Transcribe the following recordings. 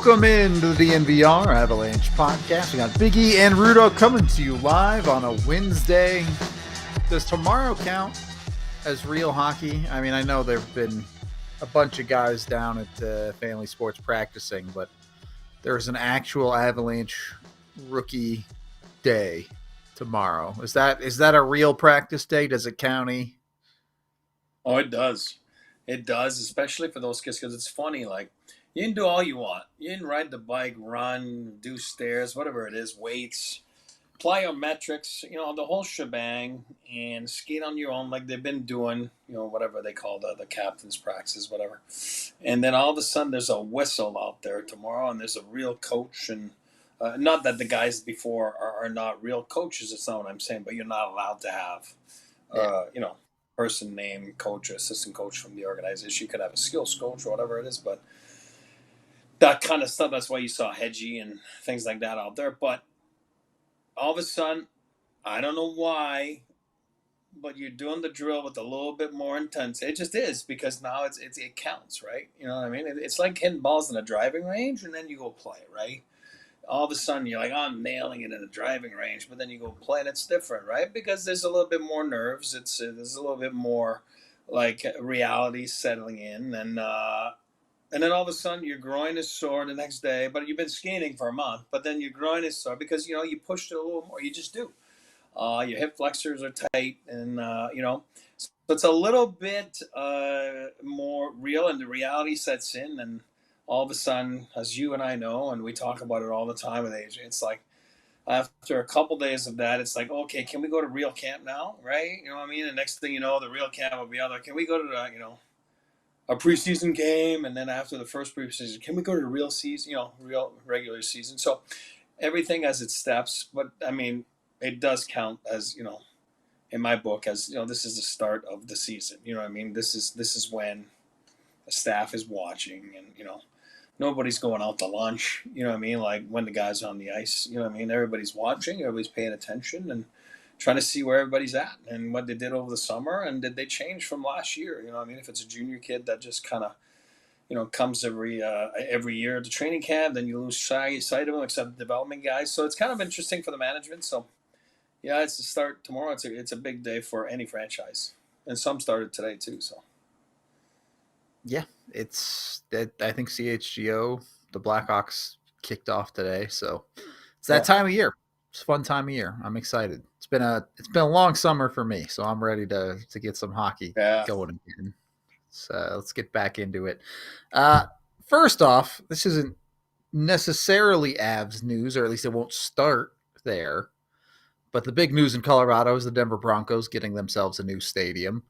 Welcome into the DNVR Avalanche Podcast. We got Big E and Rudo coming to you live on a Wednesday. Does tomorrow count as real hockey? I mean, I know there have been a bunch of guys down at Family Sports practicing, but there's an actual Avalanche rookie day tomorrow. Is that a real practice day? Does it count? Oh, it does. It does, especially for those kids, because it's funny. Like, you can do all you want. You can ride the bike, run, do stairs, whatever it is, weights, plyometrics, the whole shebang, and skate on your own like they've been doing, whatever they call the captain's practices, whatever. And then all of a sudden there's a whistle out there tomorrow, and there's a real coach. And not that the guys before are not real coaches. It's not what I'm saying, but you're not allowed to have, person named coach or assistant coach from the organization. You could have a skills coach or whatever it is, but that kind of stuff, that's why you saw Hedgie and things like that out there. But all of a sudden, I don't know why, but you're doing the drill with a little bit more intensity. It just is, because now it counts, right? You know what I mean? It's like hitting balls in a driving range, and then you go play, right? All of a sudden, you're like, oh, I'm nailing it in a driving range, but then you go play, and it's different, right? Because there's a little bit more nerves. There's a little bit more, like, reality settling in, and then all of a sudden your groin is sore the next day, but you've been skating for a month, but then your groin is sore because, you pushed it a little more. You just do. Your hip flexors are tight, and, so it's a little bit more real, and the reality sets in. And all of a sudden, as you and I know, and we talk about it all the time with AJ, it's like after a couple days of that, it's like, okay, can we go to real camp now, right? You know what I mean? And next thing you know, the real camp will be out there. Can we go to the, a preseason game, and then after the first preseason, can we go to the real season, real regular season? So everything has its steps, but I mean, it does count as, in my book, as, this is the start of the season. You know what I mean? This is when the staff is watching, and, nobody's going out to lunch, you know what I mean? Like when the guys are on the ice, you know what I mean? Everybody's watching, everybody's paying attention, and trying to see where everybody's at and what they did over the summer, and did they change from last year? You know what I mean? If it's a junior kid that just kind of, comes every year to training camp, then you lose sight of them, except the development guys. So it's kind of interesting for the management. So yeah, it's the start tomorrow. It's a big day for any franchise, and some started today too. So yeah, I think CHGO, the Blackhawks, kicked off today, so it's that time of year. It's a fun time of year. I'm excited. It's been a long summer for me, so I'm ready to get some hockey going again. So let's get back into it. First off, this isn't necessarily Avs news, or at least it won't start there. But the big news in Colorado is the Denver Broncos getting themselves a new stadium.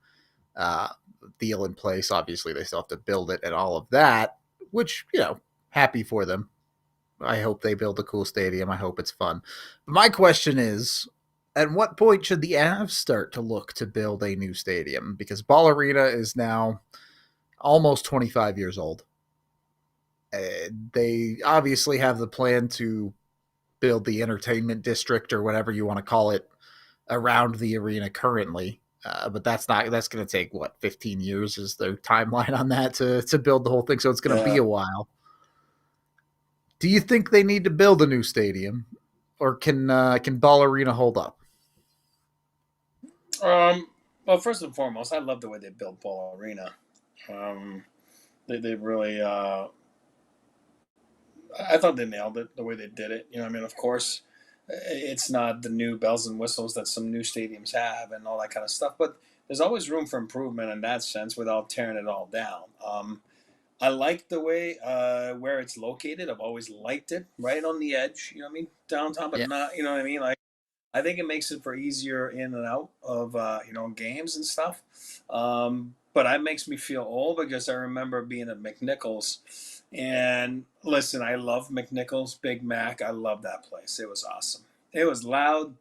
Deal in place. Obviously, they still have to build it and all of that, which, happy for them. I hope they build a cool stadium. I hope it's fun. But my question is, at what point should the Avs start to look to build a new stadium? Because Ball Arena is now almost 25 years old. They obviously have the plan to build the entertainment district, or whatever you want to call it, around the arena currently. But that's going to take, 15 years is the timeline on that to build the whole thing. So it's going to be a while. Do you think they need to build a new stadium, or can Ball Arena hold up? Well, first and foremost, I love the way they built Ball Arena. They really, I thought they nailed it the way they did it. Of course, it's not the new bells and whistles that some new stadiums have and all that kind of stuff, but there's always room for improvement in that sense without tearing it all down. I like the way where it's located. I've always liked it right on the edge, downtown, but not, like, I think it makes it for easier in and out of, games and stuff. But that makes me feel old, because I remember being at McNichols, and listen, I love McNichols, Big Mac. I love that place. It was awesome. It was loud.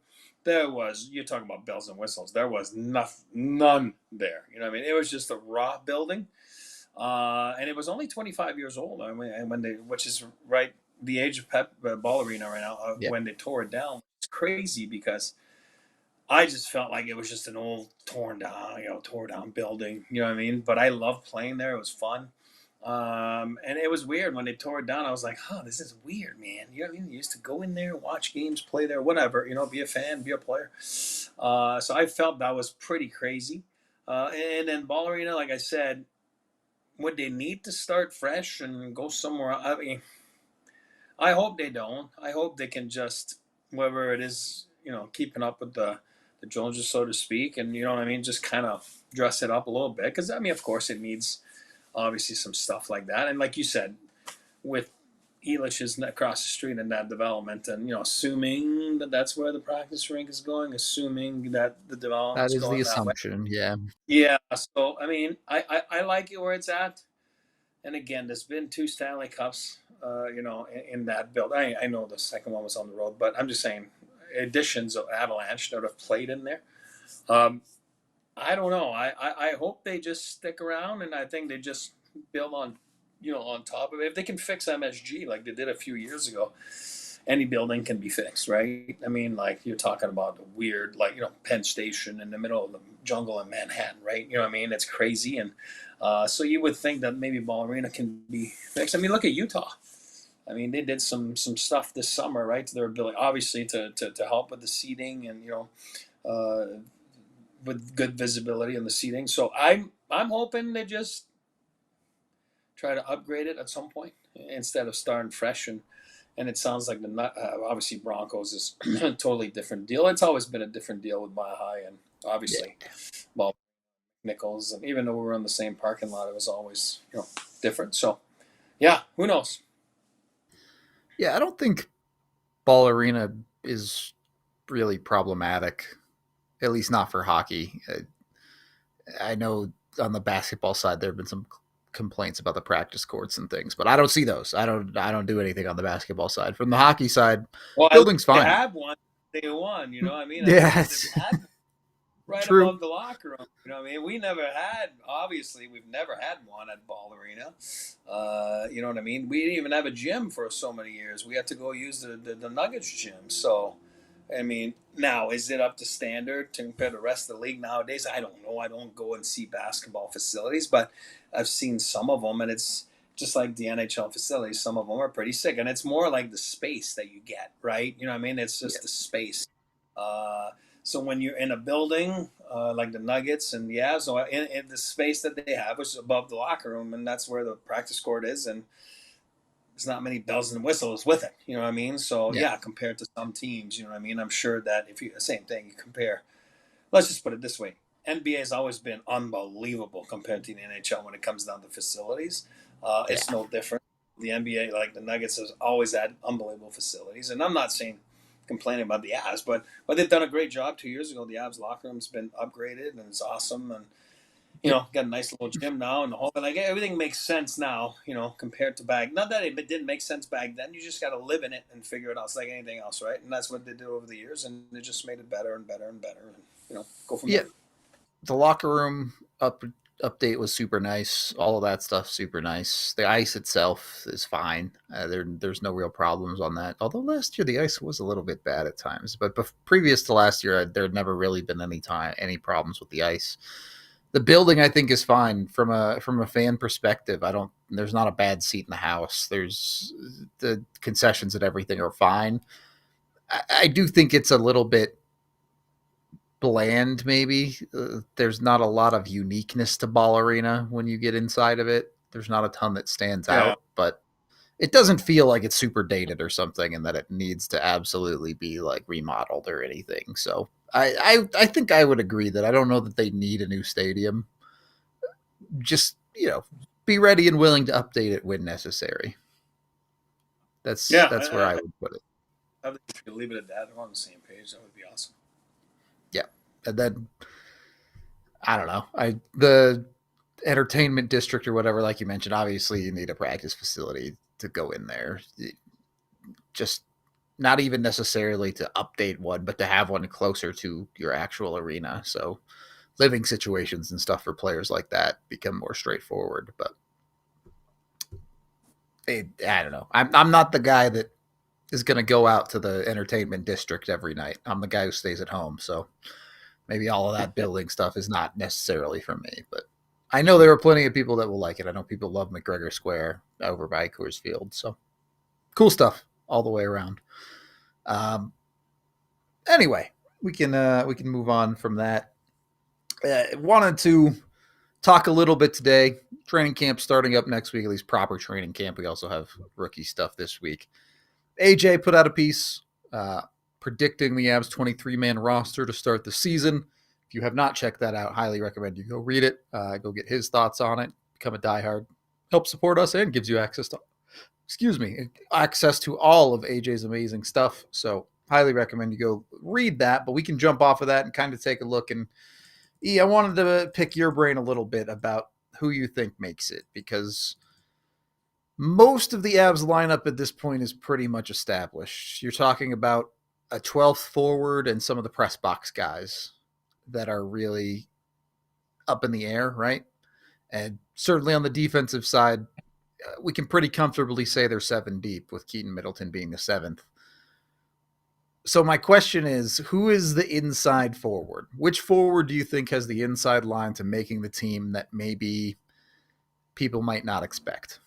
You're talking about bells and whistles. There was none there. It was just a raw building. And it was only 25 years old. Which is right the age of Pep Ball Arena right now. When they tore it down, it's crazy, because I just felt like it was just an old tore down building. You know what I mean? But I loved playing there. It was fun. And it was weird when they tore it down. I was like, "Huh, this is weird, man." You know what I mean? You used to go in there, watch games, play there, whatever. Be a fan, be a player. So I felt that was pretty crazy. And then Ball Arena, like I said, would they need to start fresh and go somewhere? I mean, I hope they don't. I hope they can just, whether it is, keeping up with the Joneses, so to speak, and you know what I mean, just kind of dress it up a little bit. Because I mean, of course, it needs obviously some stuff like that. And like you said, with Elish is across the street in that development, and assuming that that's where the practice rink is going, assuming that the development That is is the going that way. assumption. Yeah. Yeah. So I mean, I like it where it's at. And again, there's been 2 Stanley Cups, in that build. I know the second one was on the road, but I'm just saying additions of Avalanche that have played in there. Um, I don't know. I hope they just stick around, and I think they just build on, on top of it. If they can fix MSG like they did a few years ago, any building can be fixed, right? I mean, like you're talking about the weird, like Penn Station in the middle of the jungle in Manhattan, right? You know what I mean? It's crazy, and so you would think that maybe Ball Arena can be fixed. I mean, look at Utah. I mean, they did some stuff this summer, right? To their ability, obviously, to help with the seating and with good visibility in the seating. So I'm hoping they just try to upgrade it at some point instead of starting fresh. And it sounds like obviously Broncos is a totally different deal. It's always been a different deal with Mile High and obviously Ball Nichols. And even though we were in the same parking lot, it was always different. So yeah, who knows? Yeah, I don't think Ball Arena is really problematic, at least not for hockey. I know on the basketball side there have been some complaints about the practice courts and things, but I don't see those. I don't do anything on the basketball side. From the hockey side, Well, building's they fine. have one. They won. You know what I mean? At Yeah, least they've it's had right true. above the locker room. You know what I mean? We never had, obviously, we've never had one at Ball Arena. You know what I mean? We didn't even have a gym for so many years. We had to go use the Nuggets gym. So, I mean, now, is it up to standard to compare to the rest of the league nowadays? I don't know. I don't go and see basketball facilities, but I've seen some of them, and it's just like the NHL facilities. Some of them are pretty sick, and it's more like the space that you get, right? You know what I mean? It's Yeah. just the space. Uh, so when you're in a building like the Nuggets and the Avs, so in the space that they have, which is above the locker room, and that's where the practice court is, and there's not many bells and whistles with it. You know what I mean? So Yeah. yeah, compared to some teams, you know what I mean. I'm sure that if you same thing, you compare. Let's just put it this way: NBA has always been unbelievable compared to the NHL when it comes down to facilities. Yeah. It's no different. The NBA, like the Nuggets, has always had unbelievable facilities, and I'm not saying complaining about the Avs, but they've done a great job. 2 years ago, the Avs locker room's been upgraded and it's awesome, and Yep. got a nice little gym now, and the whole like everything makes sense now. Compared to back, not that it didn't make sense back then. You just got to live in it and figure it out. It's like anything else, right? And that's what they did over the years, and they just made it better and better and better, and go from Yeah. there. The locker room update was super nice. All of that stuff super nice. The ice itself is fine. There's no real problems on that. Although last year the ice was a little bit bad at times, but previous to last year there had never really been any problems with the ice. The building I think is fine from a fan perspective. I don't There's not a bad seat in the house. There's the concessions and everything are fine. I do think it's a little bit bland, maybe. There's not a lot of uniqueness to Ball Arena when you get inside of it. There's not a ton that stands Yeah, out, but it doesn't feel like it's super dated or something and that it needs to absolutely be like remodeled or anything. So I think I would agree that I don't know that they need a new stadium. Just, be ready and willing to update it when necessary. That's yeah. that's where I would put it. I think if you leave it at that, we're on the same page. That would be awesome. Yeah. And then I don't know. The entertainment district or whatever, like you mentioned, obviously you need a practice facility to go in there. Just not even necessarily to update one, but to have one closer to your actual arena. So living situations and stuff for players like that become more straightforward. But I don't know. I'm not the guy that is going to go out to the entertainment district every night. I'm the guy who stays at home. So maybe all of that building stuff is not necessarily for me, but I know there are plenty of people that will like it. I know people love McGregor Square over by Coors Field. So cool stuff all the way around. Anyway, we can move on from that. Wanted to talk a little bit today. Training camp starting up next week, at least proper training camp. We also have rookie stuff this week. AJ put out a piece predicting the Avs 23-man roster to start the season. If you have not checked that out, highly recommend you go read it. Go get his thoughts on it. Become a diehard. Help support us and gives you access to all of AJ's amazing stuff. So highly recommend you go read that. But we can jump off of that and kind of take a look. And I wanted to pick your brain a little bit about who you think makes it, because most of the Avs lineup at this point is pretty much established. You're talking about a 12th forward and some of the press box guys that are really up in the air, right? And certainly on the defensive side, we can pretty comfortably say they're 7 deep, with Keaton Middleton being the 7th. So my question is, who is the inside forward? Which forward do you think has the inside line to making the team that maybe people might not expect?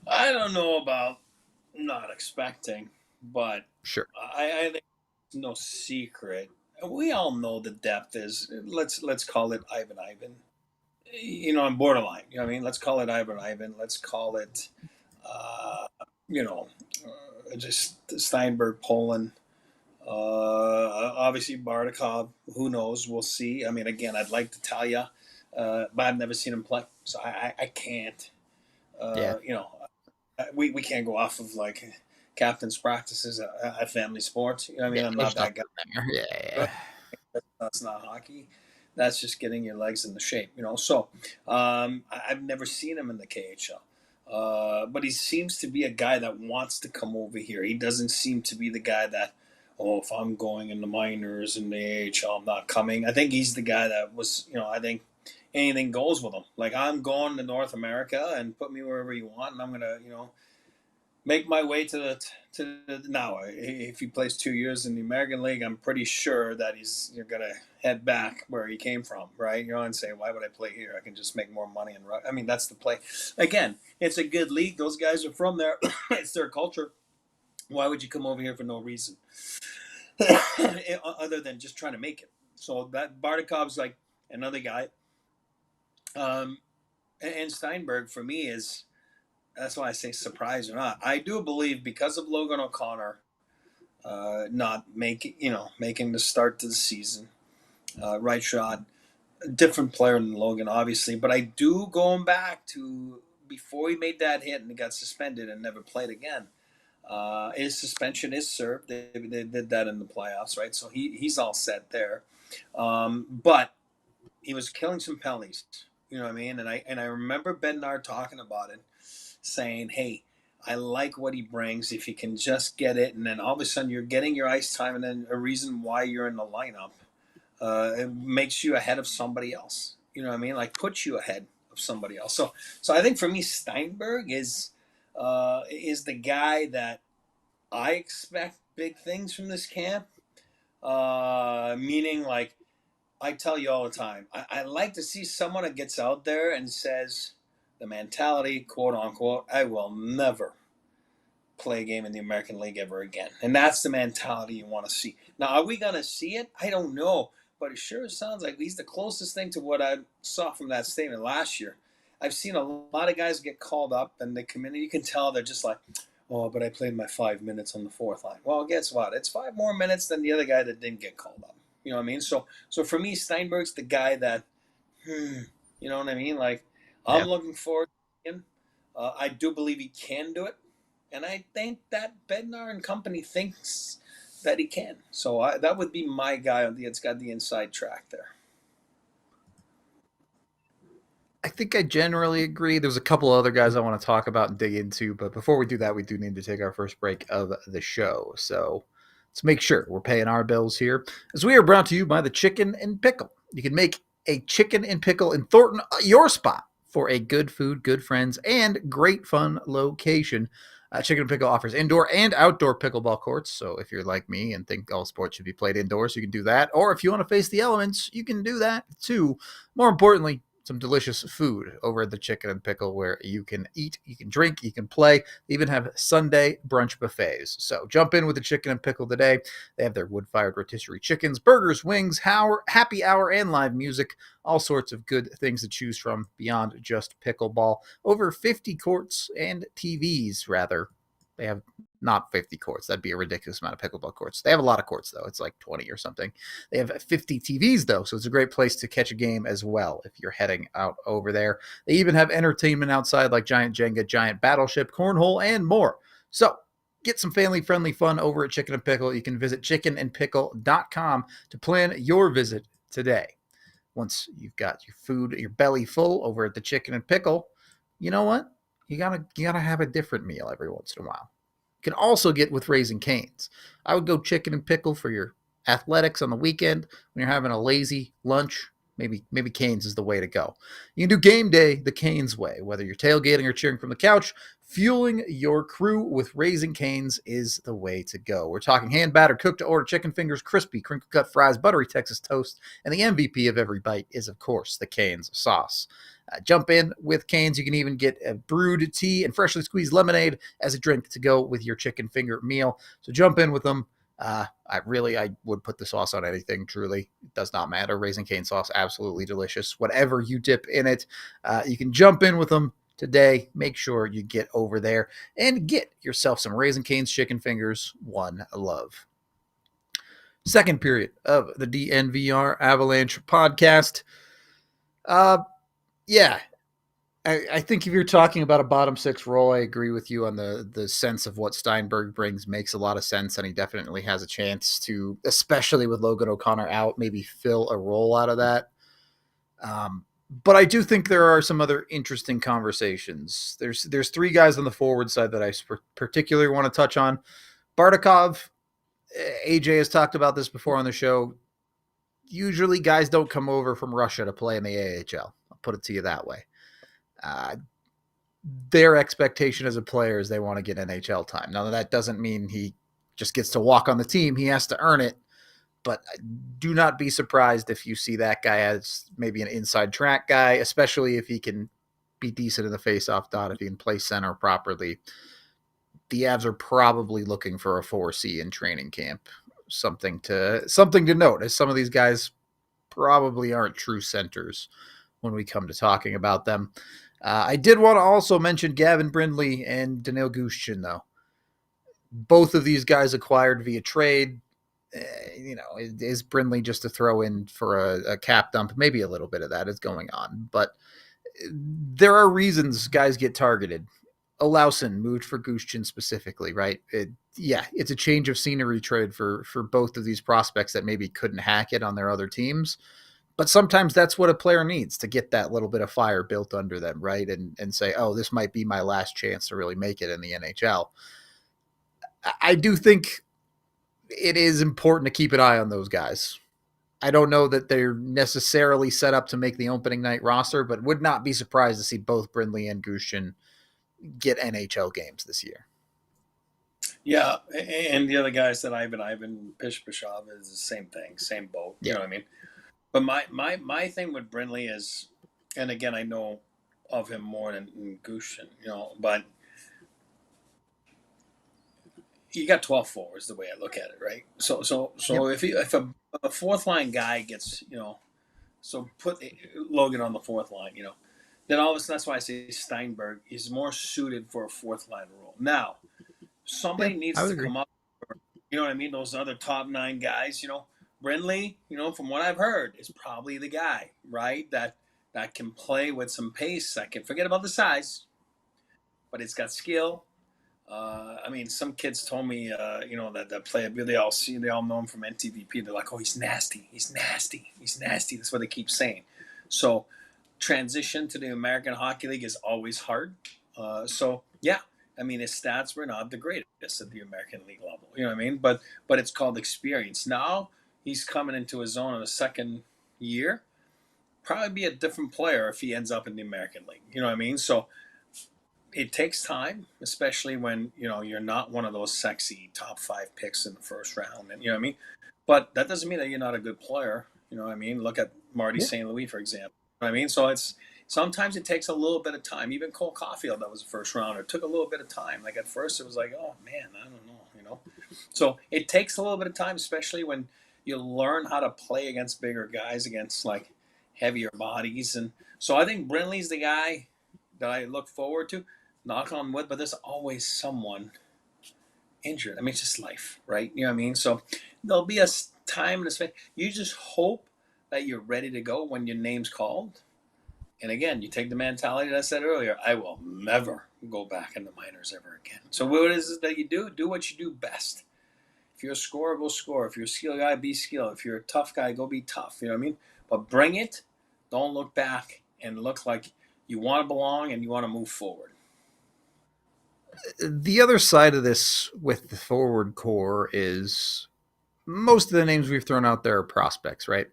I don't know about not expecting, but sure, I think it's no secret. We all know the depth is, let's call it Ivan. I'm borderline. You know what I mean? Let's call it Ivan. Let's call it, just Steinberg, Poland. Obviously Bardakov. Who knows? We'll see. I mean, again, I'd like to tell you, but I've never seen him play, so I can't. We can't go off of like captain's practices at family sports. You know what I mean? I'm not that guy. Yeah. That's not hockey. That's just getting your legs in the shape, So I've never seen him in the KHL. But he seems to be a guy that wants to come over here. He doesn't seem to be the guy that, if I'm going in the minors in the AHL, I'm not coming. I think he's the guy that was, I think anything goes with him. Like, I'm going to North America and put me wherever you want, and I'm going to, make my way to the now. If he plays 2 years in the American League, I'm pretty sure that you're going to head back where he came from, right? And say, why would I play here? I can just make more money. That's the play. Again, it's a good league. Those guys are from there. It's their culture. Why would you come over here for no reason? Other than just trying to make it. So that Bardakov's like another guy. And Steinberg, for me, is... That's why I say surprise or not. I do believe, because of Logan O'Connor not making the start to the season, right shot, different player than Logan, obviously. But I do, going back to before he made that hit and he got suspended and never played again. His suspension is served. They did that in the playoffs, right? So he's all set there. But he was killing some penalties. You know what I mean? And I remember Bednar talking about it, saying, hey, I like what he brings. If you can just get it, and then all of a sudden you're getting your ice time, and then a reason why you're in the lineup, it makes you ahead of somebody else. You know what I mean? Like, puts you ahead of somebody else. So I think for me, Steinberg is the guy that I expect big things from this camp. Meaning, like, I tell you all the time, I like to see someone that gets out there and says, the mentality, quote unquote, I will never play a game in the American League ever again. And that's the mentality you want to see. Now, are we going to see it? I don't know. But it sure sounds like he's the closest thing to what I saw from that statement last year. I've seen a lot of guys get called up and they come in and you can tell they're just like, oh, but I played my 5 minutes on the fourth line. Well, guess what? It's 5 more minutes than the other guy that didn't get called up. You know what I mean? So for me, Steinberg's the guy that, you know what I mean? Like, I'm looking forward to him. I do believe he can do it. And I think that Bednar and company thinks that he can. So that would be my guy that's got the inside track there. I think I generally agree. There's a couple other guys I want to talk about and dig into. But before we do that, we do need to take our first break of the show. So let's make sure we're paying our bills here, as we are brought to you by the Chicken and Pickle. You can make a chicken and pickle in Thornton your spot for a good food, good friends, and great fun location. Chicken and Pickle offers indoor and outdoor pickleball courts. So if you're like me and think all sports should be played indoors, you can do that. Or if you want to face the elements, you can do that too. More importantly, some delicious food over at the Chicken and Pickle where you can eat, you can drink, you can play. They even have Sunday brunch buffets. So jump in with the Chicken and Pickle today. They have their wood-fired rotisserie chickens, burgers, wings, happy hour, and live music. All sorts of good things to choose from beyond just pickleball. Over 50 courts and TVs, rather. They have not 50 courts. That'd be a ridiculous amount of pickleball courts. They have a lot of courts, though. It's like 20 or something. They have 50 TVs, though, so it's a great place to catch a game as well if you're heading out over there. They even have entertainment outside like Giant Jenga, Giant Battleship, Cornhole, and more. So get some family-friendly fun over at Chicken and Pickle. You can visit chickenandpickle.com to plan your visit today. Once you've got your food, your belly full over at the Chicken and Pickle, you know what? You gotta have a different meal every once in a while. You can also get with Raising Cane's. I would go Chicken and Pickle for your athletics on the weekend when you're having a lazy lunch. Maybe Cane's is the way to go. You can do game day the Cane's way, whether you're tailgating or cheering from the couch. Fueling your crew with Raising Cane's is the way to go. We're talking hand-battered, cooked-to-order chicken fingers, crispy, crinkle-cut fries, buttery Texas toast, and the MVP of every bite is, of course, the Cane's sauce. Jump in with Cane's. You can even get a brewed tea and freshly squeezed lemonade as a drink to go with your chicken finger meal. So jump in with them. I would put the sauce on anything, truly. It does not matter. Raising Cane sauce, absolutely delicious. Whatever you dip in it, you can jump in with them today. Make sure you get over there and get yourself some Raising Cane's chicken fingers. One love. Second period of the DNVR Avalanche podcast. Yeah, I think if you're talking about a bottom six role, I agree with you on the sense of what Steinberg brings makes a lot of sense, and he definitely has a chance to, especially with Logan O'Connor out, maybe fill a role out of that. But I do think there are some other interesting conversations. There's three guys on the forward side that I particularly want to touch on. Bardakov, AJ has talked about this before on the show. Usually guys don't come over from Russia to play in the AHL. I'll put it to you that way. Their expectation as a player is they want to get NHL time. Now, that doesn't mean he just gets to walk on the team. He has to earn it. But do not be surprised if you see that guy as maybe an inside track guy, especially if he can be decent in the faceoff dot, if he can play center properly. The Avs are probably looking for a 4C in training camp. Something to note, as some of these guys probably aren't true centers when we come to talking about them. I did want to also mention Gavin Brindley and Daniil Gushchin, though. Both of these guys acquired via trade. Is Brindley just to throw in for a cap dump? Maybe a little bit of that is going on, but there are reasons guys get targeted. Olausen moved for Gushchin specifically, right? It's a change of scenery trade for both of these prospects that maybe couldn't hack it on their other teams. But sometimes that's what a player needs to get that little bit of fire built under them, right? And say, oh, this might be my last chance to really make it in the NHL. I do think it is important to keep an eye on those guys. I don't know that they're necessarily set up to make the opening night roster, but would not be surprised to see both Brindley and Gushchin get NHL games this year. Yeah, and the other guys that Ivan Pishpashov is the same thing, same boat. You know what I mean? But my thing with Brindley is, and again, I know of him more than Gushchin, but you got 12 forwards the way I look at it, right? So if a fourth line guy gets, so put Logan on the fourth line, then all of a sudden that's why I say Steinberg is more suited for a fourth line role. Now, somebody needs to come up, you know what I mean? Those other top 9 guys, Brindley, from what I've heard, is probably the guy, right? That can play with some pace. I can forget about the size, but it's got skill. Some kids told me, that play they all know him from NTVP. They're like, oh, he's nasty. He's nasty. He's nasty. That's what they keep saying. So transition to the American Hockey League is always hard. His stats were not the greatest at the American League level. You know what I mean? But it's called experience. Now he's coming into his own in the second year. Probably be a different player if he ends up in the American League. You know what I mean? So it takes time, especially when you're not one of those sexy top 5 picks in the first round, and you know what I mean. But that doesn't mean that you're not a good player. You know what I mean? Look at Marty Yeah. St. Louis, for example. You know what I mean? So it's sometimes it takes a little bit of time. Even Cole Caulfield, that was a first rounder, it took a little bit of time. Like at first, it was like, oh man, I don't know. So it takes a little bit of time, especially when you learn how to play against bigger guys, against like heavier bodies, and so I think Brinley's the guy that I look forward to. Knock on wood, but there's always someone injured. I mean, it's just life, right? You know what I mean? So there'll be a time and a space. You just hope that you're ready to go when your name's called. And again, you take the mentality that I said earlier, I will never go back in the minors ever again. So what is it that you do? Do what you do best. If you're a scorer, go score. If you're a skill guy, be skill. If you're a tough guy, go be tough. You know what I mean? But bring it. Don't look back and look like you want to belong and you want to move forward. The other side of this with the forward core is most of the names we've thrown out there are prospects, right?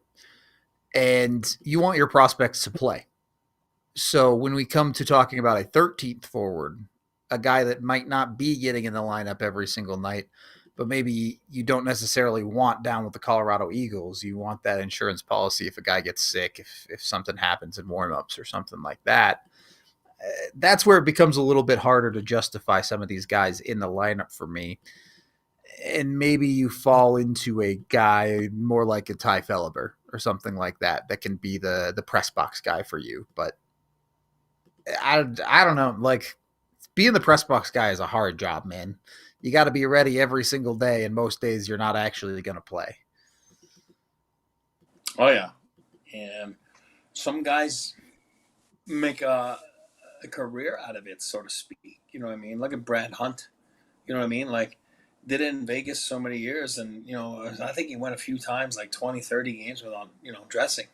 And you want your prospects to play. So when we come to talking about a 13th forward, a guy that might not be getting in the lineup every single night, but maybe you don't necessarily want down with the Colorado Eagles. You want that insurance policy if a guy gets sick, if something happens in warmups or something like that. That's where it becomes a little bit harder to justify some of these guys in the lineup for me. And maybe you fall into a guy more like a Ty Felliber or something like that can be the press box guy for you. But I don't know. Like, being the press box guy is a hard job, man. You got to be ready every single day, and most days you're not actually going to play. Oh, yeah. And some guys make a career out of it, so to speak. You know what I mean? Look at Brad Hunt. You know what I mean? Like, did it in Vegas so many years, and, I think he went a few times, like 20, 30 games without, dressing.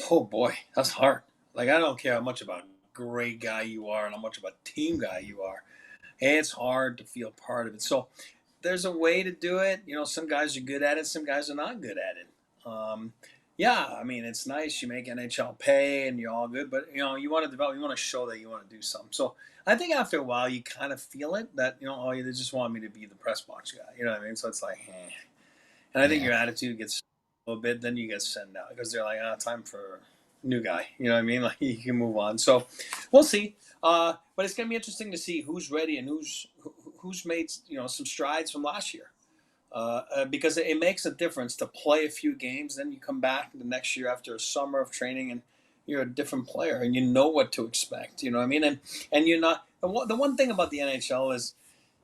Oh, boy, that's hard. Like, I don't care how much of a great guy you are and how much of a team guy you are. It's hard to feel part of it. So there's a way to do it. Some guys are good at it. Some guys are not good at it. Yeah, I mean, it's nice. You make NHL pay and you're all good. But, you want to develop. You want to show that you want to do something. So I think after a while, you kind of feel it that, oh, they just want me to be the press box guy. You know what I mean? So it's like, eh. And I think your attitude gets a little bit. Then you get sent out because they're like, time for a new guy. You know what I mean? Like, you can move on. So we'll see. But it's going to be interesting to see who's ready and who's made some strides from last year, because it makes a difference to play a few games, then you come back the next year after a summer of training and you're a different player and you know what to expect. You know what I mean? And you're not the one thing about the NHL is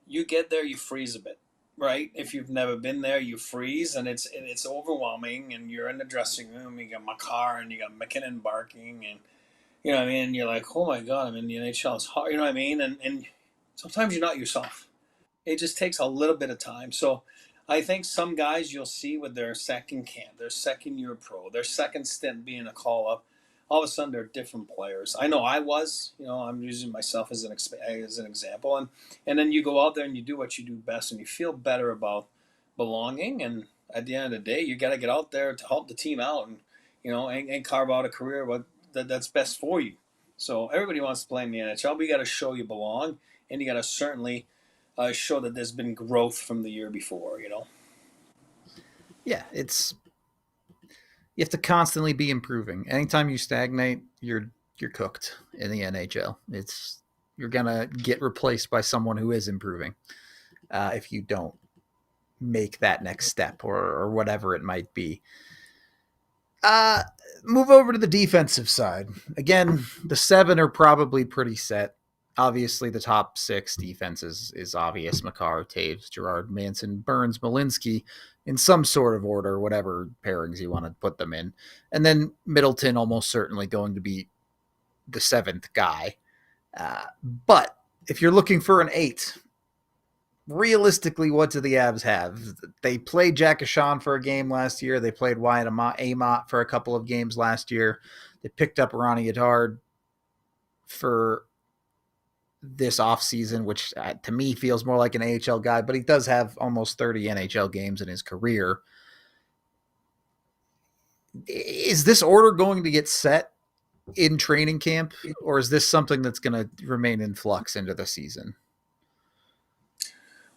you get there, you freeze a bit, right? If you've never been there, you freeze and it's overwhelming. And you're in the dressing room, you got Makar and you got McKinnon barking and. You know what I mean? You're like, oh my God, I'm in the NHL. It's hard. You know what I mean? And sometimes you're not yourself. It just takes a little bit of time. So I think some guys you'll see with their second camp, their second year pro, their second stint being a call up, all of a sudden they're different players. I know I was. I'm using myself as an example. And then you go out there and you do what you do best and you feel better about belonging. And at the end of the day, you got to get out there to help the team out and carve out a career that's best for you. So everybody wants to play in the NHL, but you got to show you belong, and you got to certainly show that there's been growth from the year before. Yeah, you have to constantly be improving. Anytime you stagnate, you're cooked in the NHL. You're gonna get replaced by someone who is improving if you don't make that next step or whatever it might be. Move over to the defensive side. Again, the 7 are probably pretty set. Obviously, the top 6 defenses is obvious. Makar, Taves, Gerard, Manson, Burns, Malinsky, in some sort of order, whatever pairings you want to put them in. And then Middleton almost certainly going to be the 7th guy. But if you're looking for an 8, realistically, what do the Avs have? They played Jack Ashawn for a game last year. They played Wyatt Amott for a couple of games last year. They picked up Ronnie Bedard for this offseason, which to me feels more like an AHL guy, but he does have almost 30 NHL games in his career. Is this order going to get set in training camp, or is this something that's going to remain in flux into the season?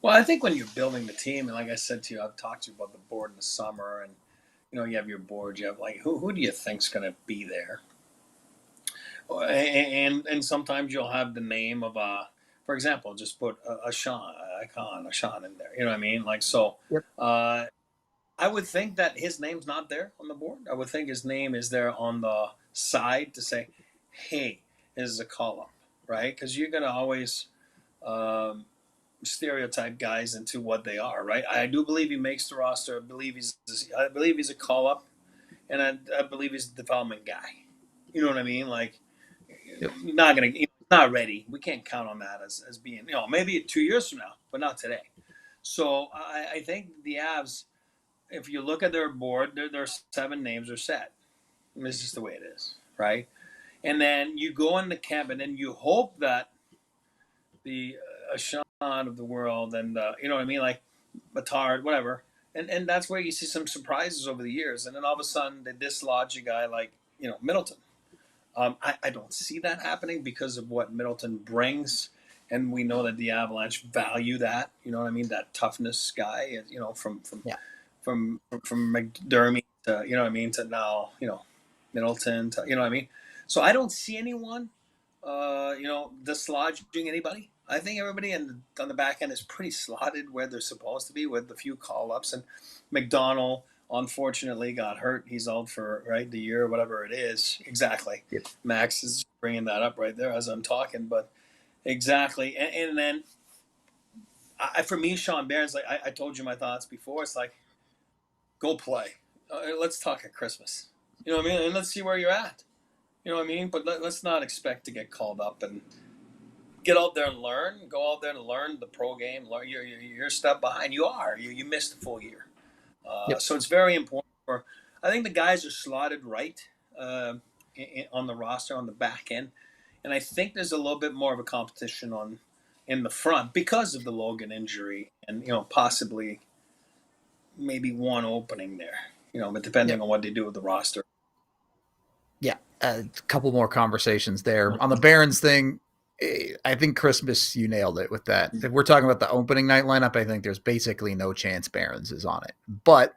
Well, I think when you're building the team, and like I said to you, I've talked to you about the board in the summer, and you have your board. You have like who do you think's going to be there? And sometimes you'll have the name of for example, just put a Sean, a Sean in there. You know what I mean? Like so. Yep. I would think that his name's not there on the board. I would think his name is there on the side to say, "Hey, this is a call up," right? Because you're gonna always stereotype guys into what they are, right? I do believe he makes the roster. I believe he's a call up, and I believe he's a development guy. You know what I mean? Like, Yep. not ready. We can't count on that as being, maybe 2 years from now, but not today. So I think the Avs, if you look at their board, their 7 names are set. And this is the way it is, right? And then you go into camp, and then you hope that the Sean of the world and you know what I mean, like Batard, whatever, and that's where you see some surprises over the years, and then all of a sudden they dislodge a guy like Middleton. I don't see that happening because of what Middleton brings, and we know that the Avalanche value that. You know what I mean? That toughness guy. From McDermott to to now Middleton to what I mean. So I don't see anyone dislodging anybody. I think everybody on the back end is pretty slotted where they're supposed to be with a few call ups. And McDonald unfortunately got hurt. He's out for the year, whatever it is. Exactly. Yep. Max is bringing that up right there as I'm talking, but exactly. And then for me, Sean Barron's like I told you my thoughts before. It's like, go play. Let's talk at Christmas. You know what I mean? And let's see where you're at. You know what I mean? But let's not expect to get called up and get out there and learn. Go out there and learn the pro game. Learn. You're a step behind. You missed a full year. Yep. So it's very important. I think the guys are slotted right on the roster on the back end, and I think there's a little bit more of a competition in the front because of the Logan injury and possibly maybe one opening there. But depending on what they do with the roster. Yeah, a couple more conversations there on the Barons thing. I think Christmas, you nailed it with that. If we're talking about the opening night lineup, I think there's basically no chance Barons is on it. But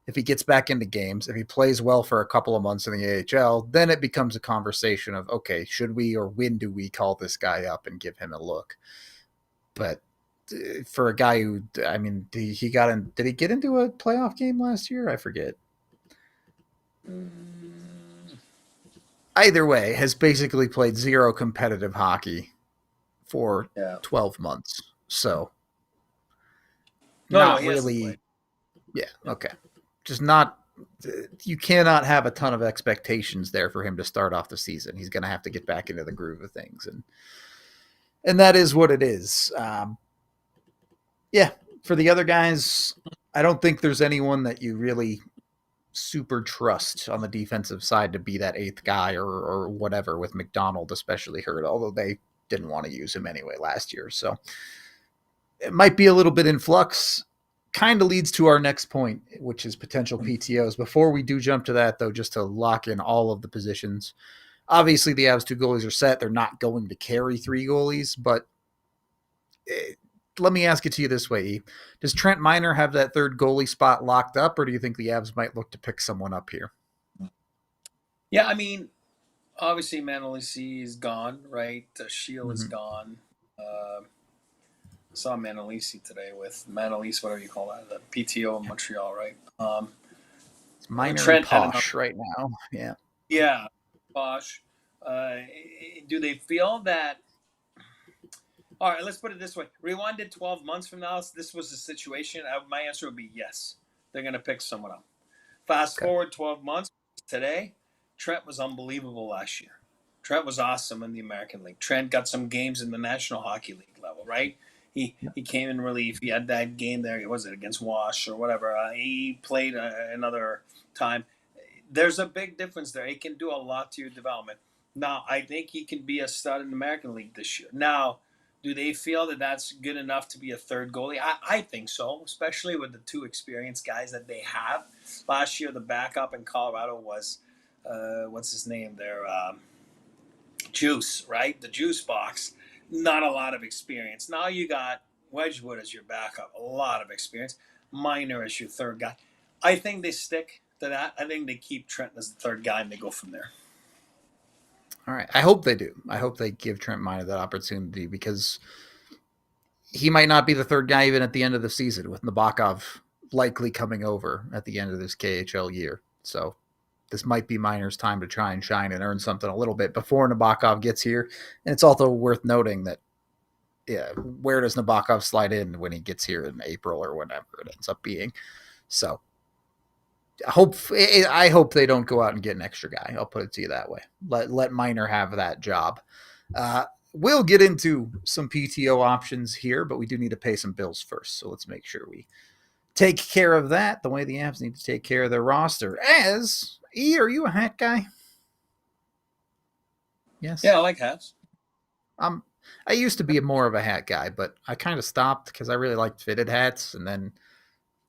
if he gets back into games, if he plays well for a couple of months in the AHL, then it becomes a conversation of, okay, should we or when do we call this guy up and give him a look? But for a guy who, I mean, did he get into a playoff game last year? I forget. Either way, has basically played zero competitive hockey for 12 months. So, not really. Yeah, okay. Just not. You cannot have a ton of expectations there for him to start off the season. He's going to have to get back into the groove of things, and that is what it is. Yeah, for the other guys, I don't think there's anyone that you really super trust on the defensive side to be that 8th guy or whatever, with McDonald especially hurt, although they didn't want to use him anyway last year. So it might be a little bit in flux. Kind of leads to our next point, which is potential PTOs. Before we do jump to that, though, just to lock in all of the positions, obviously the Avs 2 goalies are set. They're not going to carry 3 goalies, but let me ask it to you this way. Does Trent Miner have that 3rd goalie spot locked up, or do you think the Avs might look to pick someone up here? Yeah, I mean, obviously Manalisi is gone, right? Shield is gone. Saw Manalisi today with Manalisi, whatever you call that, the PTO in Montreal, right? It's Miner and Posh right now. Yeah. Yeah, Posh. Do they feel that? All right, let's put it this way. Rewind it 12 months from now, this was the situation. My answer would be yes. They're going to pick someone up. Fast forward 12 months today, Trent was unbelievable last year. Trent was awesome in the American League. Trent got some games in the National Hockey League level, right? He came in relief. He had that game there. Was it against Wash or whatever? He played another time. There's a big difference there. He can do a lot to your development. Now, I think he can be a stud in the American League this year. Now, do they feel that that's good enough to be a 3rd goalie? I think so, especially with the 2 experienced guys that they have. Last year, the backup in Colorado was, what's his name there? juice, right? The juice box. Not a lot of experience. Now you got Wedgwood as your backup. A lot of experience. Miner as your third guy. I think they stick to that. I think they keep Trent as the third guy and they go from there. All right. I hope they do. I hope they give Trent Miner that opportunity because he might not be the third guy even at the end of the season with Nabokov likely coming over at the end of this KHL year. So this might be Miner's time to try and shine and earn something a little bit before Nabokov gets here. And it's also worth noting that, yeah, where does Nabokov slide in when he gets here in April or whenever it ends up being? So I hope they don't go out and get an extra guy. I'll put it to you that way. Let Miner have that job. We'll get into some PTO options here, but we do need to pay some bills first. So let's make sure we take care of that the way the Avs need to take care of their roster. As E, are you a hat guy? Yes. Yeah, I like hats. I used to be more of a hat guy, but I kind of stopped because I really liked fitted hats, and then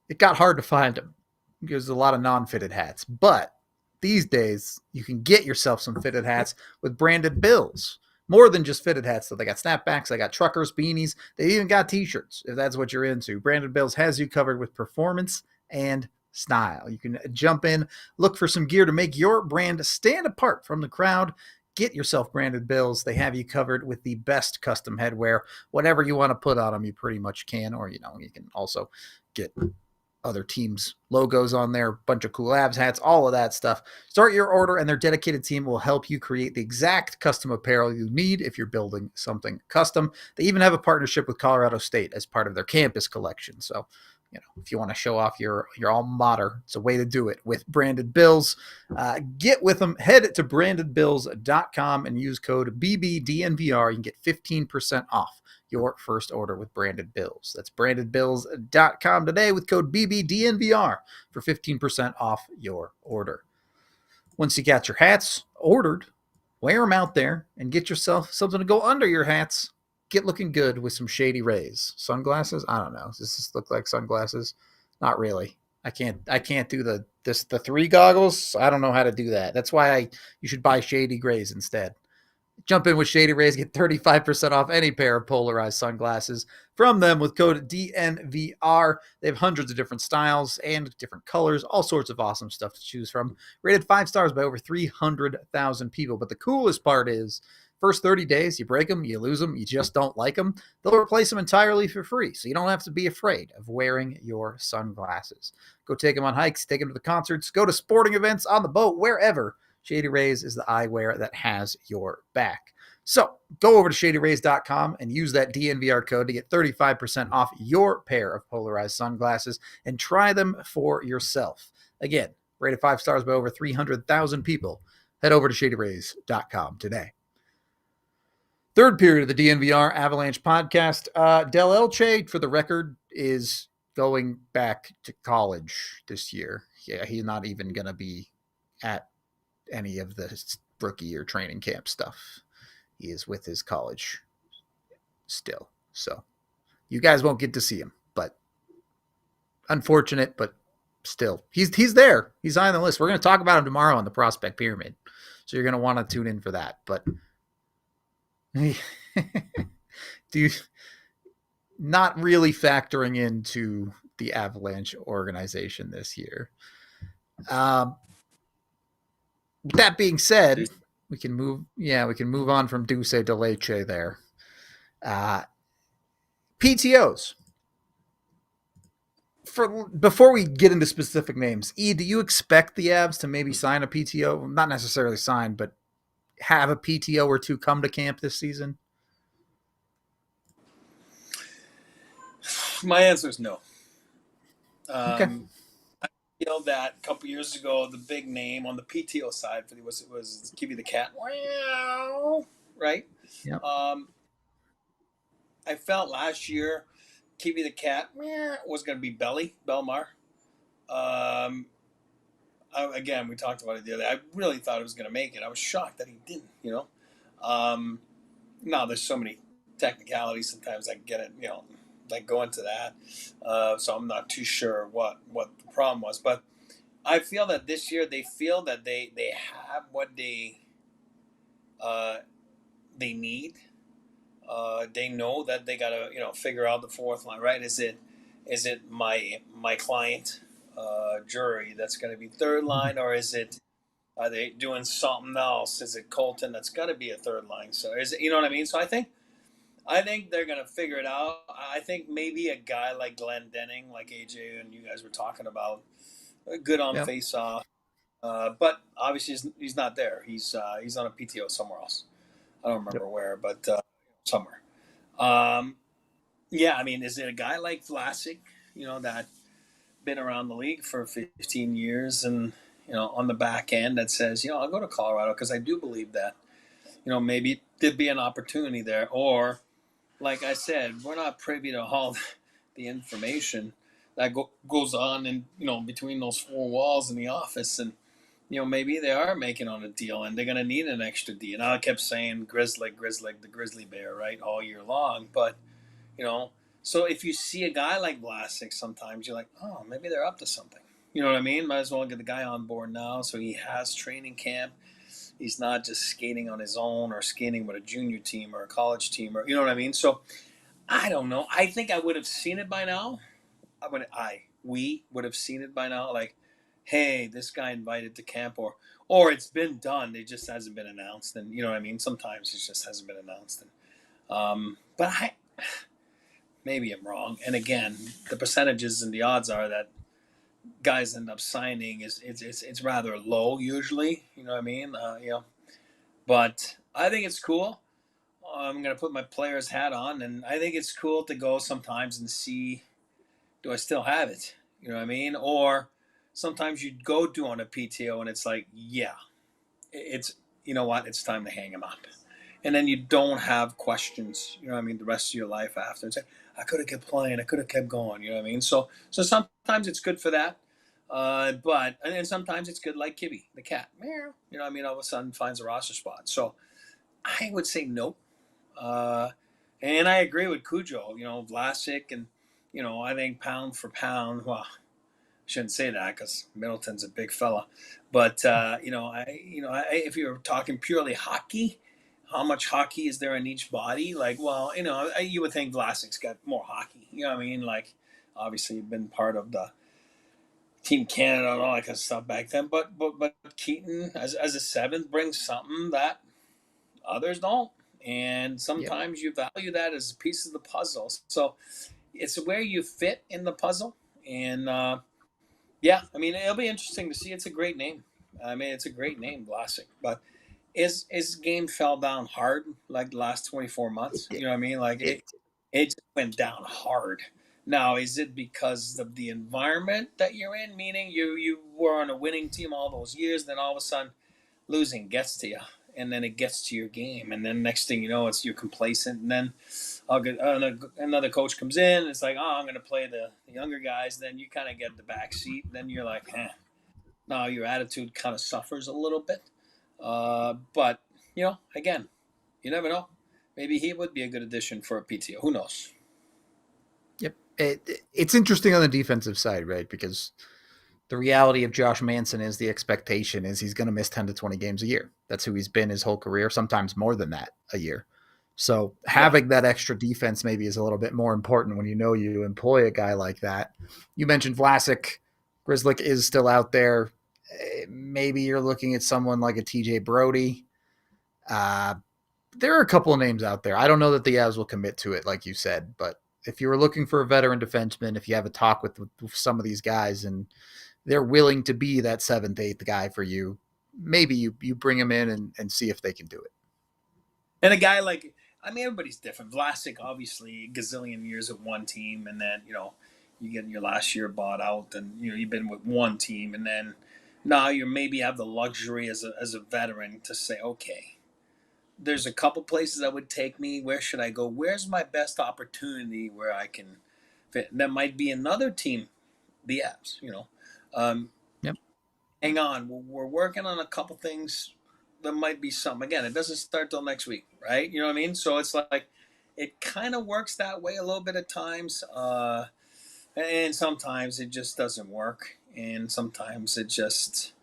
it got hard to find them. There's a lot of non-fitted hats, but these days you can get yourself some fitted hats with branded bills. More than just fitted hats, so they got snapbacks, they got truckers, beanies, they even got t-shirts if that's what you're into. Branded Bills has you covered with performance and style. You can jump in, look for some gear to make your brand stand apart from the crowd. Get yourself Branded Bills. They have you covered with the best custom headwear. Whatever you want to put on them, you pretty much can, or you can also get other teams' logos on there, bunch of cool Avs hats, all of that stuff. Start your order, and their dedicated team will help you create the exact custom apparel you need if you're building something custom. They even have a partnership with Colorado State as part of their campus collection. So, if you want to show off your alma mater, it's a way to do it with Branded Bills. Get with them. Head to brandedbills.com and use code BBDNVR. You can get 15% off your first order with Branded Bills. That's brandedbills.com today with code BBDNVR for 15% off your order. Once you got your hats ordered, wear them out there and get yourself something to go under your hats. Get looking good with some Shady Rays. Sunglasses? I don't know. Does this look like sunglasses? Not really. I can't do the 3 goggles. I don't know how to do that. That's why you should buy Shady Rays instead. Jump in with Shady Rays, get 35% off any pair of polarized sunglasses from them with code DNVR. They have hundreds of different styles and different colors, all sorts of awesome stuff to choose from. Rated 5 stars by over 300,000 people. But the coolest part is, first 30 days, you break them, you lose them, you just don't like them, they'll replace them entirely for free. So you don't have to be afraid of wearing your sunglasses. Go take them on hikes, take them to the concerts, go to sporting events, on the boat, wherever. Shady Rays is the eyewear that has your back. So go over to shadyrays.com and use that DNVR code to get 35% off your pair of polarized sunglasses and try them for yourself. Again, rated 5 stars by over 300,000 people. Head over to shadyrays.com today. Third period of the DNVR Avalanche podcast. Del Elche, for the record, is going back to college this year. Yeah, he's not even going to be at any of the rookie year training camp stuff. He is with his college still. So you guys won't get to see him, but unfortunate, but still he's there. He's on the list. We're going to talk about him tomorrow on the Prospect Pyramid. So you're going to want to tune in for that. But do you not really factoring into the Avalanche organization this year? With that being said, we can move on from Dulce de Leche there. PTOs. Before we get into specific names, E, do you expect the Avs to maybe sign a PTO? Not necessarily sign, but have a PTO or two come to camp this season? My answer is no. Okay. I feel that a couple years ago, the big name on the PTO side for was Kiwi the Cat. Wow. Right? Yep. I felt last year Kiwi the Cat was going to be Belmar. Again, we talked about it the other day. I really thought he was going to make it. I was shocked that he didn't, Now, there's so many technicalities. Sometimes I get it, like go into that. So I'm not too sure what the problem was. But I feel that this year they feel that they have what they they need. They know that they gotta figure out the fourth line, right? Is it my client, Jury, that's gonna be third line, or are they doing something else? Is it Colton that's got to be a third line? So is it, you know what I mean? So I think they're gonna figure it out. I think maybe a guy like Glenn Denning, like AJ and you guys were talking about, good on Yeah. face off, but obviously he's not there. He's on a PTO somewhere else. I don't Yep. remember where, but somewhere. Um, yeah, I mean, is it a guy like Vlasic, that been around the league for 15 years and on the back end that says, I'll go to Colorado because I do believe that maybe there'd be an opportunity there, or like I said, we're not privy to all the information that goes on in between those four walls in the office, and maybe they are making on a deal and they're going to need an extra D. And I kept saying Grizzly, the Grizzly Bear, right, all year long. But, you know, so if you see a guy like Vlasic, sometimes you're like, oh, maybe they're up to something. You know what I mean? Might as well get the guy on board now so he has training camp. He's not just skating on his own or skating with a junior team or a college team, or you know what I mean? So I don't know. I think I would have seen it by now. We would have seen it by now. Like, hey, this guy invited to camp, or it's been done. It just hasn't been announced, and you know what I mean. Sometimes it just hasn't been announced, but maybe I'm wrong. And again, the percentages and the odds are that guys end up signing it's rather low usually. You know what I mean? But I think it's cool. I'm gonna put my player's hat on, and I think it's cool to go sometimes and see, do I still have it? You know what I mean? Or sometimes you go doing a PTO and it's like, yeah, it's, you know what, it's time to hang him up. And then you don't have questions, you know what I mean, the rest of your life after. It's like, I could have kept playing, I could have kept going, you know what I mean? So sometimes it's good for that. But and then sometimes it's good like Kibby, the cat. You know what I mean? All of a sudden finds a roster spot. So I would say nope. Uh, and I agree with Cujo, Vlasic, and I think pound for pound. Well, I shouldn't say that because Middleton's a big fella, but if you're talking purely hockey, how much hockey is there in each body? Like, well, you would think Vlasic's got more hockey. You know what I mean? Like, obviously, you've been part of the Team Canada and all that kind of stuff back then, but Keaton as a seventh brings something that others don't. And Yep. sometimes you value that as a piece of the puzzle. So it's where you fit in the puzzle. And yeah, I mean, it'll be interesting to see. It's a great name. I mean, it's a great name, Vlasic. But his game fell down hard like the last 24 It months. did. You know what I mean? Like It it just went down hard. Now, is it because of the environment that you're in? Meaning you were on a winning team all those years, then all of a sudden losing gets to you, and then it gets to your game, and then next thing you know, it's you're complacent, and then another coach comes in. It's like, oh, I'm going to play the younger guys. Then you kind of get the back seat. Then you're like, now your attitude kind of suffers a little bit. But again, you never know. Maybe he would be a good addition for a PTO. Who knows? Yep. It's interesting on the defensive side, right? Because the reality of Josh Manson is the expectation is he's going to miss 10 to 20 games a year. That's who he's been his whole career, sometimes more than that a year. So Right. having that extra defense maybe is a little bit more important when you employ a guy like that. You mentioned Vlasic. Grizzlick is still out there. Maybe you're looking at someone like a TJ Brody. Uh, there are a couple of names out there. I don't know that the Avs will commit to it, like you said, but if you were looking for a veteran defenseman, if you have a talk with some of these guys and they're willing to be that seventh, eighth guy for you, maybe you bring him in and see if they can do it. And a guy like, I mean, everybody's different. Vlasic, obviously, gazillion years at one team, and then you get your last year bought out, and you've been with one team, and then now you maybe have the luxury as a veteran to say, okay, there's a couple places that would take me. Where should I go? Where's my best opportunity where I can fit? And that might be another team, the Avs. Um, Yep. hang on, we're working on a couple things. There might be some. Again, it doesn't start till next week, right? You know what I mean? So it's like it kind of works that way a little bit at times, and sometimes it just doesn't work, and sometimes it just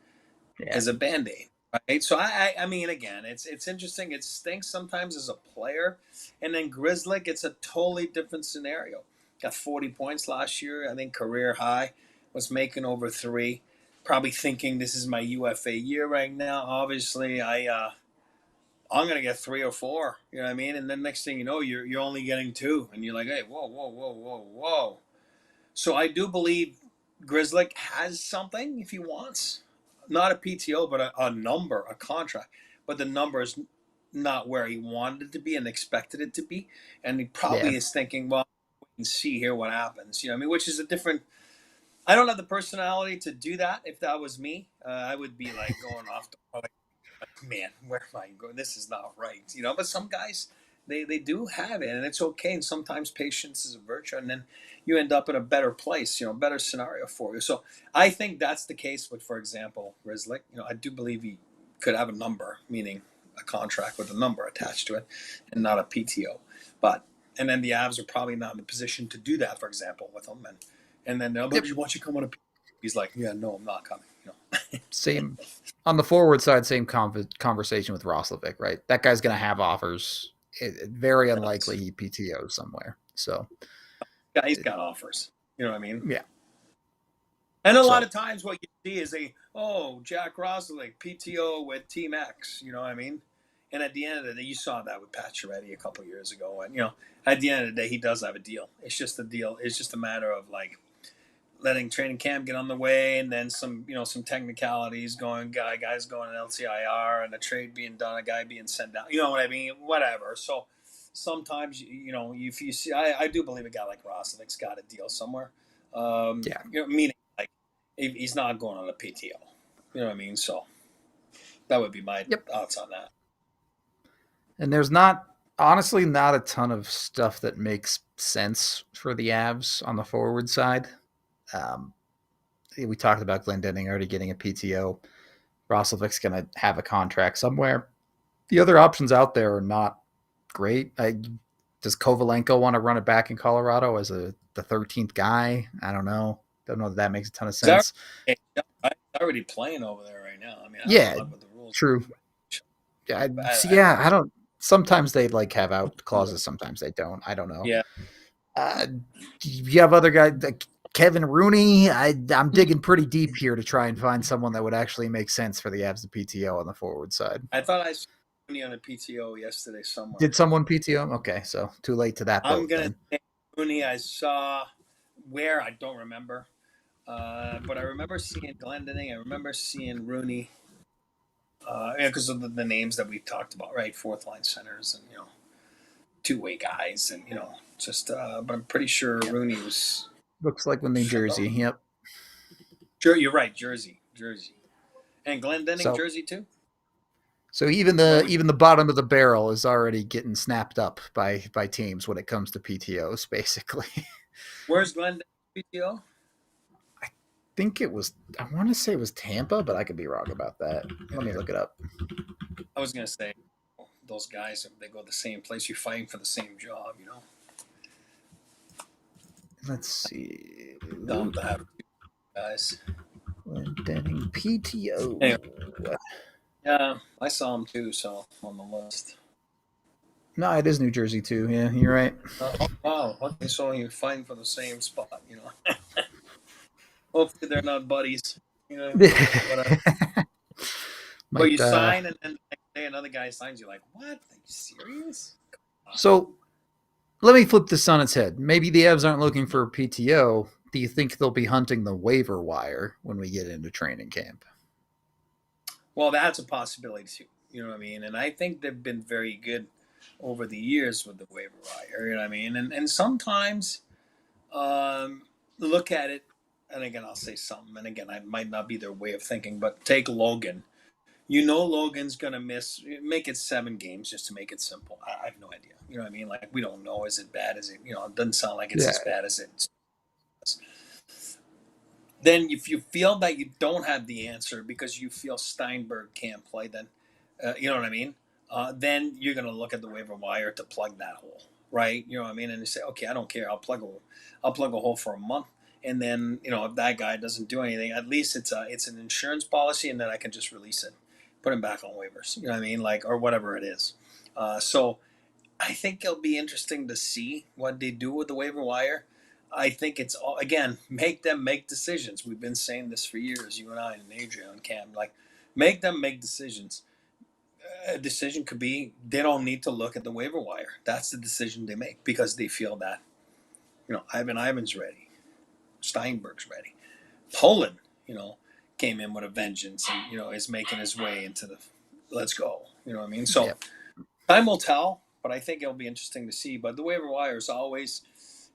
Yeah. is a band-aid. Right. So I mean, again, it's interesting. It stinks sometimes as a player, and then Grizzly, it's a totally different scenario. Got 40 points last year. I think career high. Was making over three. Probably thinking this is my UFA year right now. Obviously, I'm gonna get 3 or 4. You know what I mean? And then next thing you know, you're only getting two, and you're like, hey, whoa, whoa, whoa, whoa, whoa. So I do believe Grizzly has something if he wants, not a PTO, but a number, a contract. But the number is not where he wanted it to be and expected it to be, and he Yeah. probably is thinking, well, we can see here what happens. You know what I mean? Which is a different. I don't have the personality to do that. If that was me, I would be like going off the like, man, where am I going? This is not right. You know, but some guys they do have it, and it's okay. And sometimes patience is a virtue, and then you end up in a better place, better scenario for you. So I think that's the case with, for example, Rizlik. I do believe he could have a number, meaning a contract with a number attached to it, and not a PTO. And then the Avs are probably not in the position to do that, for example, with him. And then they'll be, Yep. why don't you come on a PTO? He's like, yeah, no, I'm not coming. Same on the forward side. Same conversation with Roslovic, right? That guy's going to have offers. Very unlikely he PTO somewhere. So Yeah, he's got offers. You know what I mean? yeah. And a lot of times what you see is Jack Roslick, PTO with Team X. You know what I mean? And at the end of the day, you saw that with Pacioretty a couple of years ago. And, at the end of the day, he does have a deal. It's just a deal. It's just a matter of, like, letting training camp get on the way, and then some technicalities guys going to LTIR, and a trade being done, a guy being sent down. You know what I mean? Whatever. So sometimes, if you see, I do believe a guy like Roslick's got a deal somewhere. Meaning like he's not going on a PTO. You know what I mean? So that would be my thoughts on that. And there's honestly not a ton of stuff that makes sense for the Avs on the forward side. We talked about Glendening already getting a PTO. Roslovic's going to have a contract somewhere. The other options out there are not great. Does Kovalenko want to run it back in Colorado as the 13th guy? I don't know. Don't know that makes a ton of sense. He's already playing over there right now. I mean, I don't know what the rules. True. I don't. Sometimes they have out clauses. Sometimes they don't. I don't know. Yeah. You have other guys like Kevin Rooney. I'm digging pretty deep here to try and find someone that would actually make sense for the Avs to PTO on the forward side. I thought I saw Rooney on a PTO yesterday somewhere. Did someone PTO? Okay, so too late to that. I'm going to say Rooney I saw where, I don't remember. But I remember seeing Glendening. I remember seeing Rooney. Because of the names that we talked about, right? Fourth line centers and, two-way guys and, but I'm pretty sure Rooney was. Looks like with New Jersey. Yep. Sure, you're right. Jersey. And Glendening, Jersey too? So even the bottom of the barrel is already getting snapped up by teams when it comes to PTOs, basically. Where's Glendening PTO? I want to say it was Tampa, but I could be wrong about that. Let me look it up. I was going to say, those guys, if they go the same place, you're fighting for the same job, Let's see. Dumb to have guys. Glendening PTO. Anyway. Yeah, I saw him too, so on the list. No, it is New Jersey too. Yeah, you're right. Wow. Okay, so you're fighting for the same spot, Hopefully they're not buddies. But you sign and then the next day another guy signs. You're like, what? Are you serious? So let me flip this on its head. Maybe the Avs aren't looking for a PTO. Do you think they'll be hunting the waiver wire when we get into training camp? Well, that's a possibility too. You know what I mean? And I think they've been very good over the years with the waiver wire. You know what I mean? And sometimes look at it. And again, I'll say something. And again, I might not be their way of thinking, but take Logan. Logan's going to make it 7 games just to make it simple. I have no idea. You know what I mean? Like, we don't know. Is it bad? Is it, it doesn't sound like it's as bad as it is. Then if you feel that you don't have the answer because you feel Steinberg can't play, then, you know what I mean? Then you're going to look at the waiver wire to plug that hole, right? You know what I mean? And you say, okay, I don't care. I'll plug a hole for a month. And then, if that guy doesn't do anything, at least it's an insurance policy, and then I can just release it. put him back on waivers. You know what I mean? Like, or whatever it is. So I think it'll be interesting to see what they do with the waiver wire. I think it's all, again, make them make decisions. We've been saying this for years, you and I and Adrian and Cam. Like, make them make decisions. A decision could be they don't need to look at the waiver wire. That's the decision they make because they feel that, Ivan's ready, Steinberg's ready, Poland, came in with a vengeance and is making his way into the let's go. You know what I mean? So time will tell, but I think it'll be interesting to see. But the waiver wire is always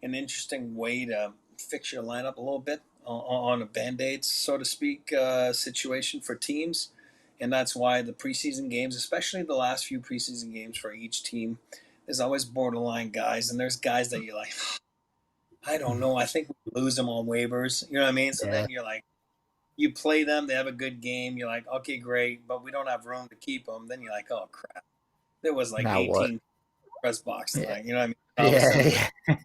an interesting way to fix your lineup a little bit on a band-aid, so to speak, situation for teams. And that's why the preseason games, especially the last few preseason games for each team, there's always borderline guys. And there's guys that you're like, I don't know. I think we lose them on waivers. You know what I mean? So then you're like, you play them, they have a good game. You're like, okay, great, but we don't have room to keep them. Then you're like, oh, crap. There was like now 18 what? Press box tonight. You know what I mean?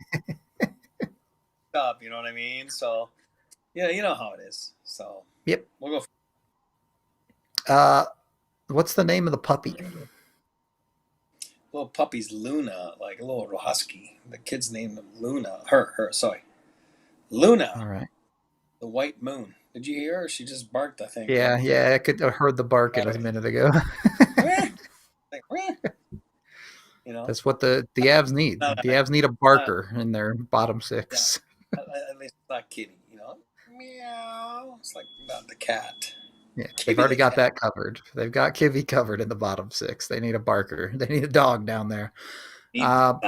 Up, you know what I mean? So, yeah, you know how it is. So, we'll go. What's the name of the puppy? Little puppy's Luna, like a little husky. The kid's named Luna. Luna. All right. The white moon. Did you hear her? She just barked, I think. Yeah, I heard the barking a minute ago. That's what the Avs need. The Avs need a barker in their bottom six. Yeah. At least it's not Kitty, Meow. It's like about the cat. Yeah, they've already got that covered. They've got Kivy covered in the bottom six. They need a barker. They need a dog down there. He's a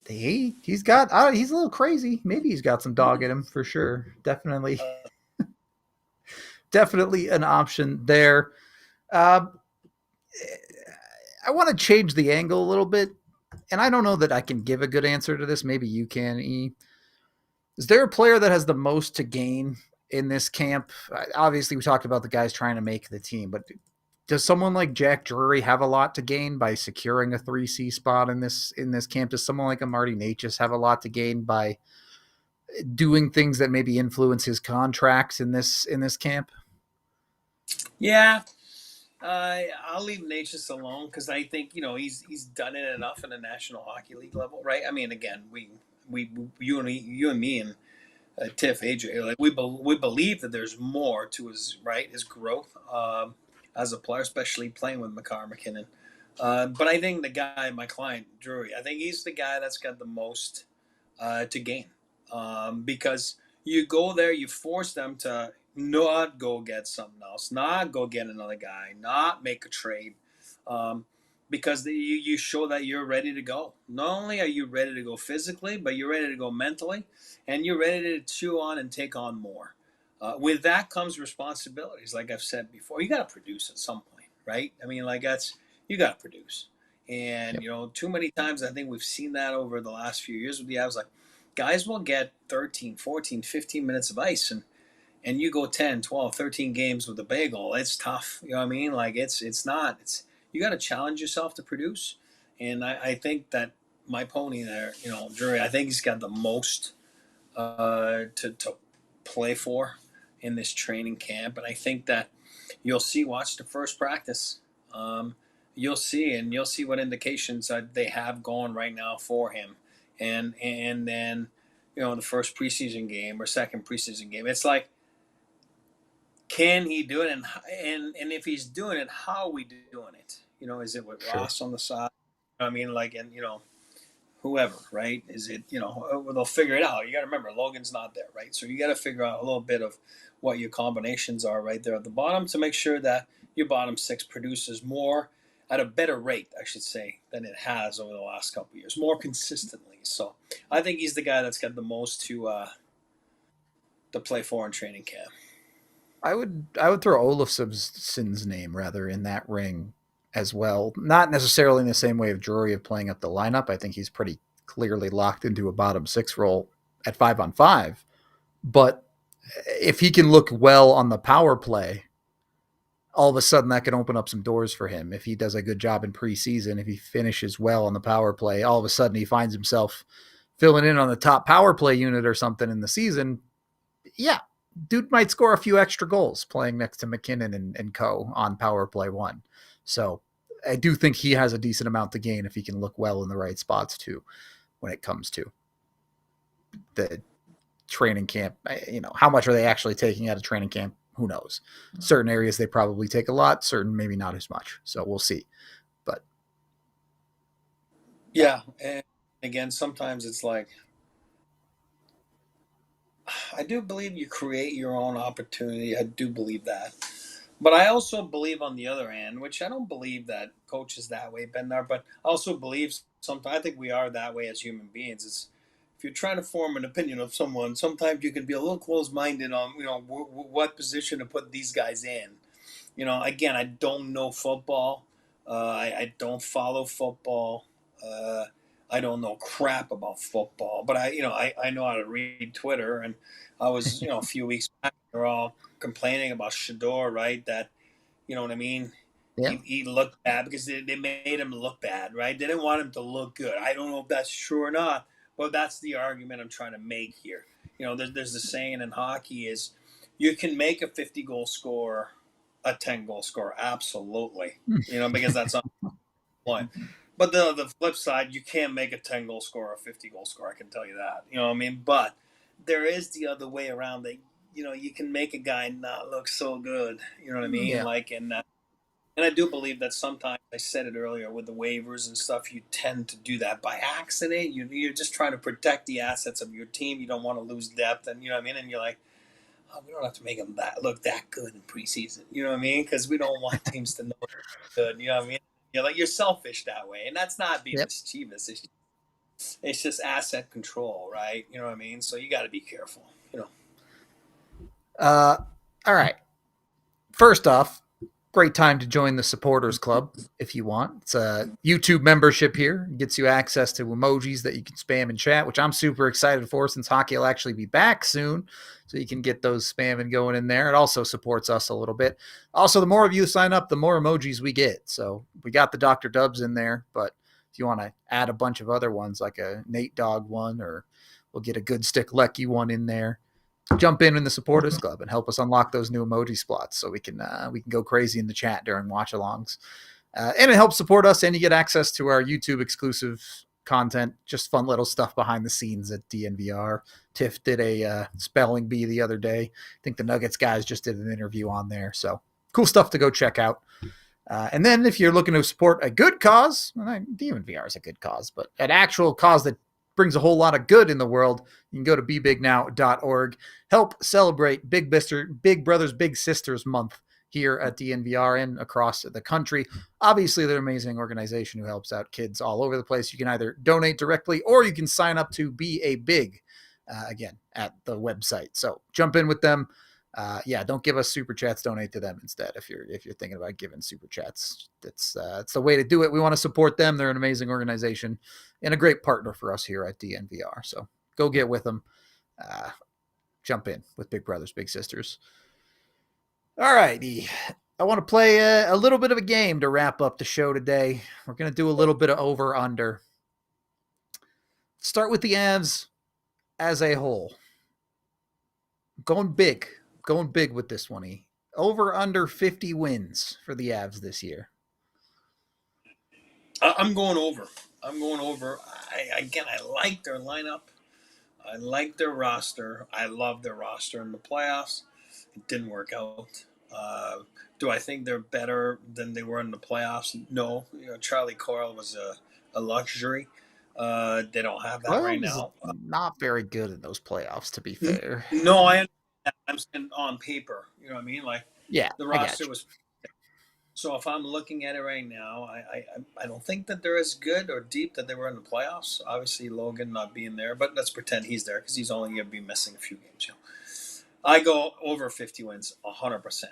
little crazy. Maybe he's got some dog in him for sure. Definitely an option there. I want to change the angle a little bit, and I don't know that I can give a good answer to this. Maybe you can, E. Is there a player that has the most to gain in this camp? Obviously, we talked about the guys trying to make the team, but does someone like Jack Drury have a lot to gain by securing a 3C spot in this camp? Does someone like a Marty Necas have a lot to gain by doing things that maybe influence his contracts in this camp? Yeah. I'll leave Necas alone because I think he's done it enough in the National Hockey League level, right? I mean, again, you and me and Tiff, AJ, like we believe that there's more to his growth as a player, especially playing with Makar McKinnon. But I think the guy, my client Drury, I think he's the guy that's got the most to gain because you go there, you force them to not go get something else, not go get another guy, not make a trade, because you show that you're ready to go. Not only are you ready to go physically, but you're ready to go mentally, and you're ready to chew on and take on more. With that comes responsibilities, like I've said before. You got to produce at some point, right? I mean, you got to produce. And, too many times I think we've seen that over the last few years with the Avs. Like, guys will get 13, 14, 15 minutes of ice, and you go 10, 12, 13 games with a bagel. It's tough. You know what I mean? Like, you got to challenge yourself to produce. And I think that my pony there, Drury, I think he's got the most to play for in this training camp. And I think that you'll see, watch the first practice. You'll see what indications they have going right now for him. And then, the first preseason game or second preseason game, it's like, can he do it? And if he's doing it, how are we doing it? Is it with Ross on the side? I mean, whoever, right? Is it, they'll figure it out. You got to remember, Logan's not there, right? So you got to figure out a little bit of what your combinations are right there at the bottom to make sure that your bottom six produces more at a better rate, I should say, than it has over the last couple of years, more consistently. So I think he's the guy that's got the most to play for in training camp. I would throw Olofsson's name rather in that ring as well. Not necessarily in the same way of Drury of playing up the lineup. I think he's pretty clearly locked into a bottom six role at 5-on-5. But if he can look well on the power play, all of a sudden that can open up some doors for him. If he does a good job in preseason, if he finishes well on the power play, all of a sudden he finds himself filling in on the top power play unit or something in the season. Yeah, dude might score a few extra goals playing next to McKinnon and co on power play one. So I do think he has a decent amount to gain if he can look well in the right spots too when it comes to the training camp. How much are they actually taking out of training camp? Who knows? Certain areas they probably take a lot, certain maybe not as much. So we'll see. But yeah, and again, sometimes it's like, I do believe you create your own opportunity. I do believe that. But I also believe on the other end, which I don't believe that coaches that way, Bendar, but I also believe sometimes, I think we are that way as human beings. It's, if you're trying to form an opinion of someone, sometimes you can be a little closed-minded on, what position to put these guys in. Again, I don't know football. I don't follow football. Uh, I don't know crap about football, but I know how to read Twitter. And I was, a few weeks back, they're all complaining about Shador, right? That, you know what I mean? yeah, He looked bad because they made him look bad, right? They didn't want him to look good. I don't know if that's true or not, but that's the argument I'm trying to make here. There's the saying in hockey is, you can make a 50-goal scorer a 10-goal scorer, absolutely. Because that's on point. But the flip side, you can't make a 10-goal scorer a 50-goal scorer. I can tell you that. You know what I mean? But there is the other way around. That you can make a guy not look so good. You know what I mean? yeah, Like, and I do believe that sometimes, I said it earlier, with the waivers and stuff, you tend to do that by accident. You're just trying to protect the assets of your team. You don't want to lose depth, and you know what I mean. And you're like, oh, we don't have to make them look that good in preseason. You know what I mean? Because we don't want teams to know they're good. You know what I mean? You're selfish that way, and that's not being yep. mischievous. It's just asset control, right? You know what I mean? So you got to be careful. All right. First off, great time to join the supporters club if you want. It's a YouTube membership here. It gets you access to emojis that you can spam in chat, which I'm super excited for since hockey will actually be back soon. So you can get those spamming going in there. It also supports us a little bit. Also, the more of you sign up, the more emojis we get. So we got the Dr. Dubs in there, but if you want to add a bunch of other ones, like a Nate Dog one, or we'll get a Good Stick Lecky one in there, jump in the supporters club and help us unlock those new emoji spots so we can go crazy in the chat during watch alongs, and it helps support us, and you get access to our YouTube exclusive content, just fun little stuff behind the scenes at DNVR. Tiff did a spelling bee the other day. I think the Nuggets guys just did an interview on there, so cool stuff to go check out. And then if you're looking to support a good cause, well, DNVR is a good cause, but an actual cause that brings a whole lot of good in the world, you can go to bebignow.org. Help celebrate Big Brothers, Big Sisters month here at DNVR and across the country. Obviously, they're an amazing organization who helps out kids all over the place. You can either donate directly or you can sign up to be a big, again, at the website. So jump in with them. Don't give us super chats. Donate to them instead. If you're thinking about giving super chats, it's the way to do it. We want to support them. They're an amazing organization and a great partner for us here at DNVR. So go get with them. Jump in with Big Brothers, Big Sisters. All righty. I want to play a little bit of a game to wrap up the show today. We're going to do a little bit of over under. Start with the Avs as a whole. Going big with this one. Over under 50 wins for the Avs this year. I'm going over. I like their lineup. I like their roster. I love their roster in the playoffs. It didn't work out. Do I think they're better than they were in the playoffs? No. Charlie Coyle was a luxury. They don't have that Well, right it was now. not very good in those playoffs, to be fair. No, I understand. I'm saying on paper. You know what I mean? Like, Yeah, the I got roster you. was. So if I'm looking at it right now, I don't think that they're as good or deep that they were in the playoffs. Obviously, Logan not being there, but let's pretend he's there because he's only going to be missing a few games. I go over 50 wins, 100%.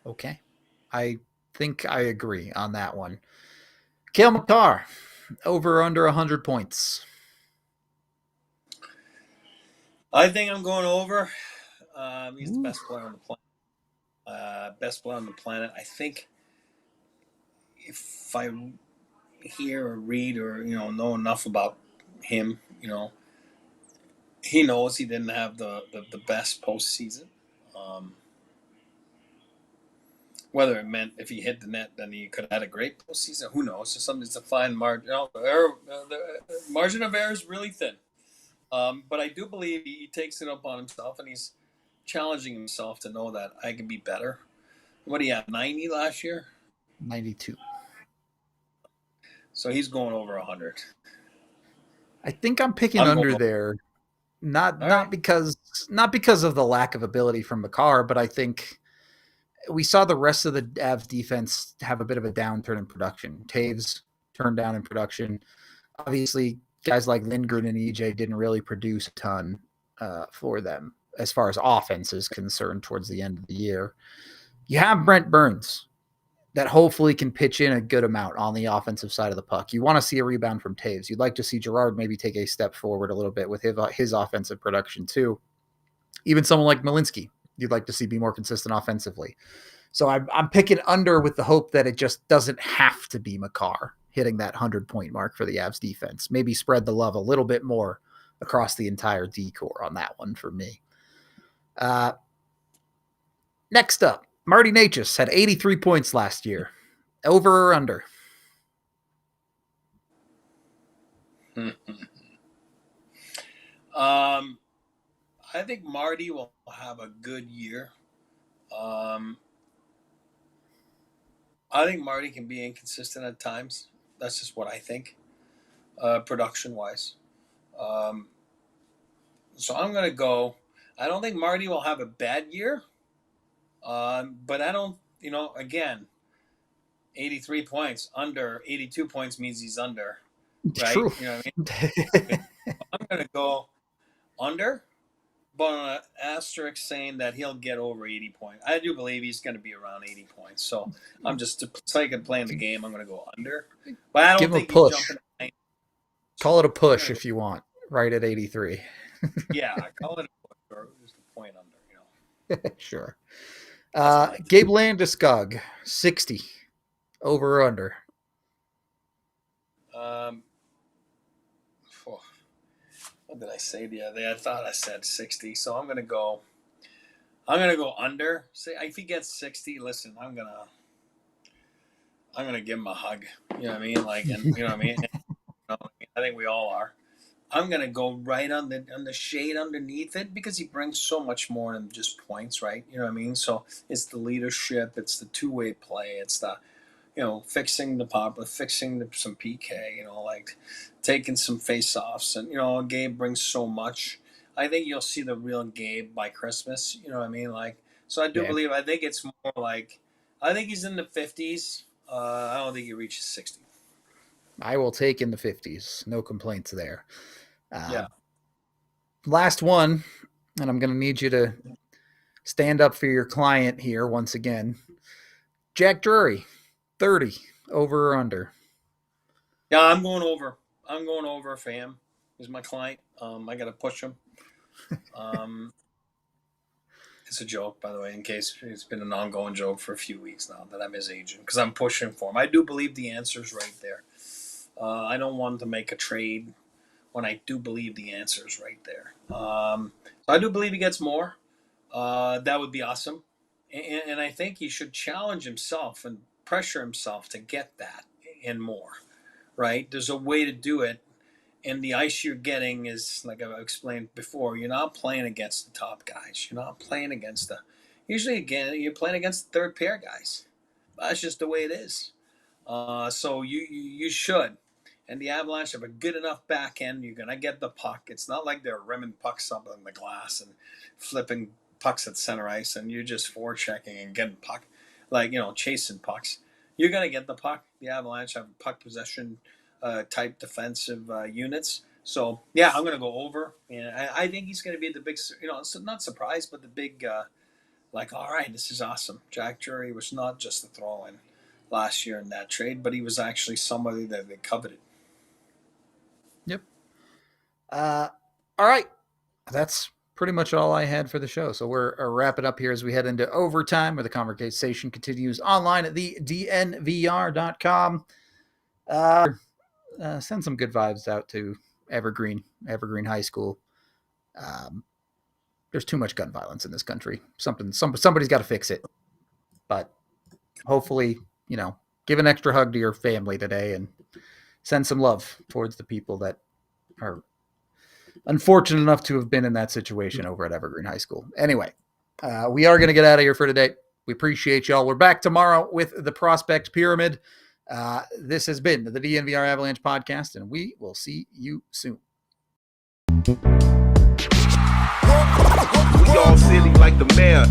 Okay. I think I agree on that one. Cale Makar, over or under 100 points. I think I'm going over. He's the Ooh. best player on the planet. Best player on the planet. I think if I hear or read or know enough about him, he knows he didn't have the best postseason. Whether it meant if he hit the net, then he could have had a great postseason. Who knows? So something's a fine margin. The margin of error is really thin. But I do believe he takes it up on himself, and he's challenging himself to know that I can be better. What do you have, 90 last year? 92. So he's going over 100. I think I'm picking under there, not because of the lack of ability from Makar, but I think we saw the rest of the Avs defense have a bit of a downturn in production. Taves turned down in production. Obviously, guys like Lindgren and EJ didn't really produce a ton for them as far as offense is concerned towards the end of the year. You have Brent Burns that hopefully can pitch in a good amount on the offensive side of the puck. You want to see a rebound from Taves. You'd like to see Gerard maybe take a step forward a little bit with his offensive production too. Even someone like Malinsky, you'd like to see be more consistent offensively. So I'm picking under with the hope that it just doesn't have to be Makar hitting that 100-point mark for the Avs defense. Maybe spread the love a little bit more across the entire D-core on that one for me. Next up, Marty Necas had 83 points last year. Over or under? I think Marty will have a good year. I think Marty can be inconsistent at times. That's just what I think, production-wise. So I'm going to go. I don't think Marty will have a bad year, but I don't, again, 83 points. Under 82 points means he's under, right? True. You know what I mean? I'm going to go under, but on an asterisk saying that he'll get over 80 points. I do believe he's going to be around 80 points. So I'm just, so I can play in the game, I'm going to go under. But I don't think he's jumping. Call it a push if you want, right at 83. Yeah, call it a push or just a point under, Sure. Gabe Landeskog, 60. Over or under? What did I say the other day? I thought I said 60, so I'm gonna go under. Say if he gets 60, listen, I'm gonna give him a hug. You know what I mean? Like, and you know what I mean? I think we all are. I'm gonna go right on the shade underneath it because he brings so much more than just points, right? You know what I mean? So it's the leadership, it's the two-way play, it's the fixing the pop, fixing some PK, like taking some face-offs. And, Gabe brings so much. I think you'll see the real Gabe by Christmas. You know what I mean? Like, so I do believe, I think it's more like, I think he's in the 50s. I don't think he reaches 60. I will take in the 50s. No complaints there. Yeah. Last one, and I'm going to need you to stand up for your client here once again. Jack Drury. 30, over or under? Yeah, I'm going over. I'm going over for him. He's my client. I got to push him. It's a joke, by the way, in case it's been an ongoing joke for a few weeks now that I'm his agent because I'm pushing for him. I do believe the answer's right there. I don't want to make a trade when I do believe the answer's right there. I do believe he gets more. That would be awesome. And I think he should challenge himself and pressure himself to get that and more, right? There's a way to do it, and the ice you're getting is, like I've explained before, you're not playing against the top guys. You're not playing against usually, again, you're playing against the third pair guys. That's just the way it is. So you should. And the Avalanche have a good enough back end. You're going to get the puck. It's not like they're rimming pucks up on the glass and flipping pucks at center ice, and you're just forechecking and getting puck. Like, chasing pucks. You're going to get the puck. The Avalanche have puck possession type defensive units. So, yeah, I'm going to go over. And I think he's going to be the big, not surprised, but the big, all right, this is awesome. Jack Drury was not just a throw-in last year in that trade, but he was actually somebody that they coveted. Yep. All right. That's pretty much all I had for the show. So we're wrapping up here as we head into overtime, where the conversation continues online at the DNVR.com. Send some good vibes out to Evergreen High School. There's too much gun violence in this country. Somebody's got to fix it. But hopefully, give an extra hug to your family today and send some love towards the people that are unfortunate enough to have been in that situation over at Evergreen High School. Anyway, we are going to get out of here for today. We appreciate y'all. We're back tomorrow with the Prospect Pyramid. This has been the DNVR Avalanche Podcast, and we will see you soon. We all silly like the mayor.